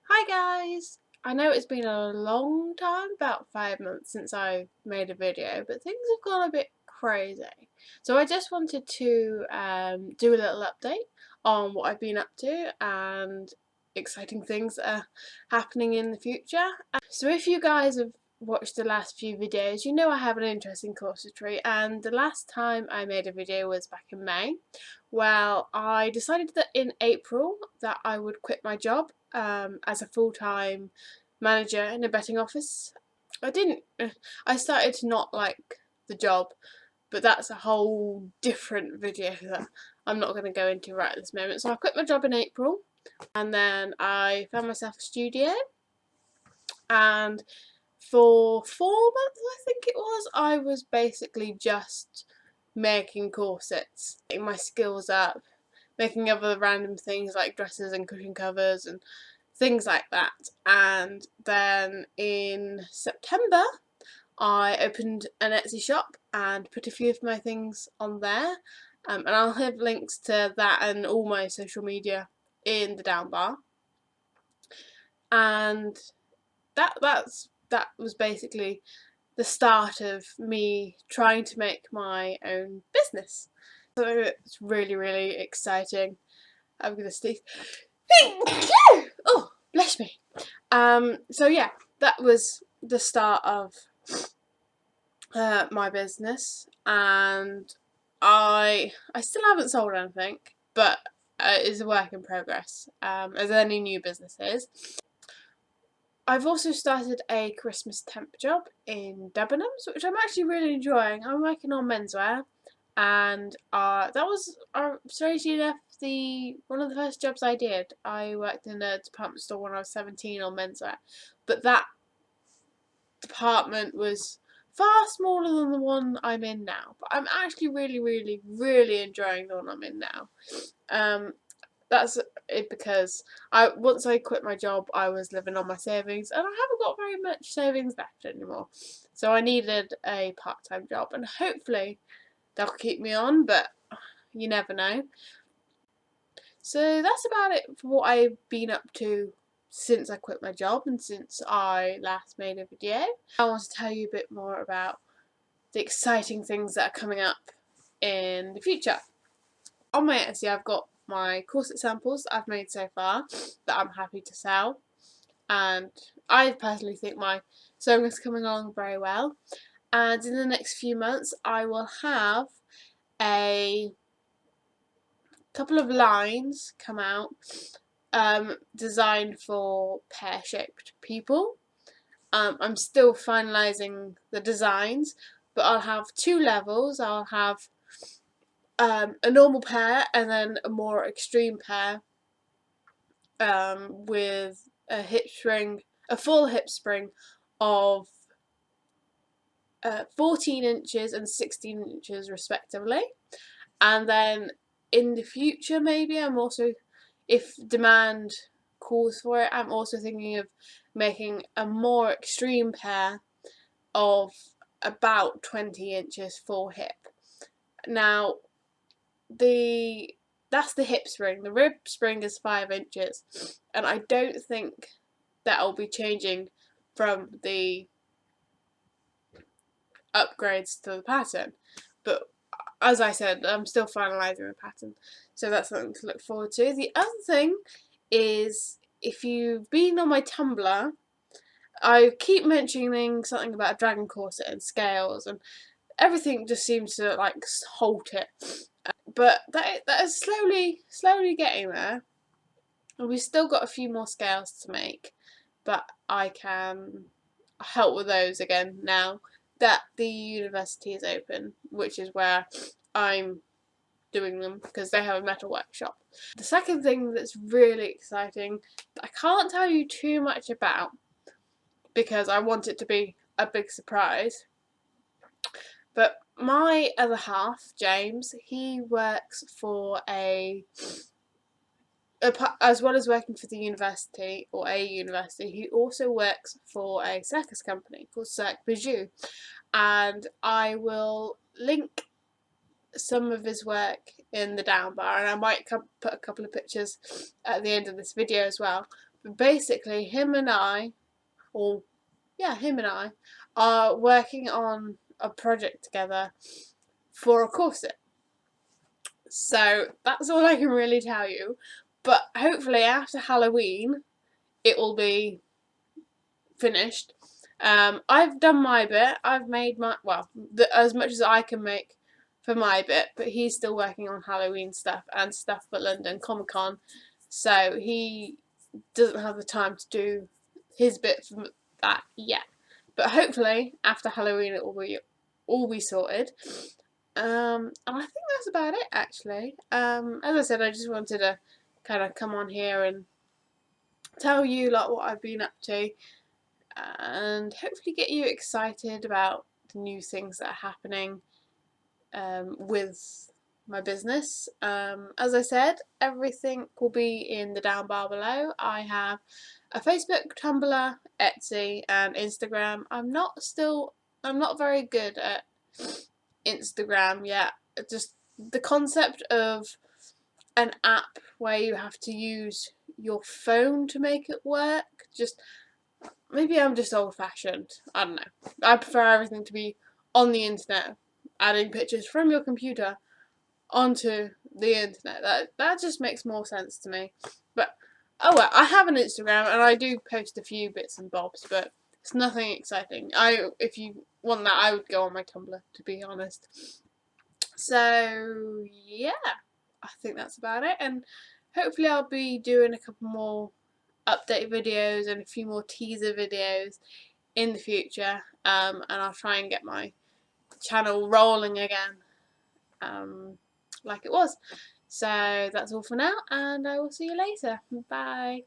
Hi guys! I know it's been a long time, about 5 months since I made a video, but things have gone a bit crazy. So I just wanted to do a little update on what I've been up to and exciting things that are happening in the future. So if you guys have watched the last few videos, you know I have an interest in corsetry, and the last time I made a video was back in May. Well, I decided that in April that I would quit my job as a full-time manager in a betting office. I started to not like the job, but that's a whole different video that I'm not going to go into right at this moment. So I quit my job in April, and then I found myself a studio, and for 4 months I think it was, I was basically just making corsets, getting my skills up, making other random things like dresses and cushion covers and things like that. And then in September I opened an Etsy shop and put a few of my things on there, and I'll have links to that and all my social media in the down bar. And that was basically the start of me trying to make my own business. So it's really exciting. I'm gonna sneeze. Oh, bless me. So yeah, that was the start of my business, and I still haven't sold anything, but it's a work in progress, as any new business is. I've also started a Christmas temp job in Debenhams, which I'm actually really enjoying. I'm working on menswear, and that was, strangely enough, one of the first jobs I did. I worked in a department store when I was 17 on menswear, but that department was far smaller than the one I'm in now. But I'm actually really enjoying the one I'm in now. That's it, because once I quit my job I was living on my savings, and I haven't got very much savings left anymore. So I needed a part-time job, and hopefully they'll keep me on, but you never know. So that's about it for what I've been up to since I quit my job and since I last made a video. I want to tell you a bit more about the exciting things that are coming up in the future. On my Etsy I've got my corset samples that I've made so far that I'm happy to sell, and I personally think my sewing is coming along very well. And in the next few months I will have a couple of lines come out designed for pear-shaped people. I'm still finalising the designs, but I'll have two levels. I'll have a normal pair and then a more extreme pair, with a hip spring, a full hip spring of 14 inches and 16 inches respectively. And then in the future, maybe I'm also, if demand calls for it, I'm also thinking of making a more extreme pair of about 20 inches full hip. Now, that's the hip spring. The rib spring is 5 inches, and I don't think that'll be changing from the upgrades to the pattern. But as I said, I'm still finalising the pattern, so that's something to look forward to. The other thing is, if you've been on my Tumblr, I keep mentioning something about a dragon corset and scales, and everything just seems to like halt it. But that is slowly getting there, and we've still got a few more scales to make, but I can help with those again now that the university is open, which is where I'm doing them, because they have a metal workshop. The second thing that's really exciting that I can't tell you too much about because I want it to be a big surprise, but my other half, James, he works for as well as working for the university, or a university, he also works for a circus company called Cirque Bijou, and I will link some of his work in the down bar, and I might put a couple of pictures at the end of this video as well. basically him and I, or yeah, him and I, are working on a project together for a corset. So that's all I can really tell you. But hopefully after Halloween, it will be finished. I've done my bit. I've made my, well, as much as I can make for my bit, but he's still working on Halloween stuff and stuff for London Comic Con, so he doesn't have the time to do his bit for that yet. But hopefully after Halloween it will be all be sorted. And I think that's about it actually. As I said, I just wanted to kind of come on here and tell you like what I've been up to, and hopefully get you excited about the new things that are happening with my business. As I said, everything will be in the down bar below. I have a Facebook, Tumblr, Etsy, and Instagram. I'm not very good at Instagram yet. Just the concept of an app where you have to use your phone to make it work, just maybe I'm just old fashioned. I don't know. I prefer everything to be on the internet, adding pictures from your computer onto the internet. That just makes more sense to me. But oh well, I have an Instagram and I do post a few bits and bobs, but it's nothing exciting. If you want that, I would go on my Tumblr, to be honest. So yeah, I think that's about it, and hopefully I'll be doing a couple more update videos and a few more teaser videos in the future, and I'll try and get my channel rolling again, like it was. So that's all for now, and I will see you later. Bye.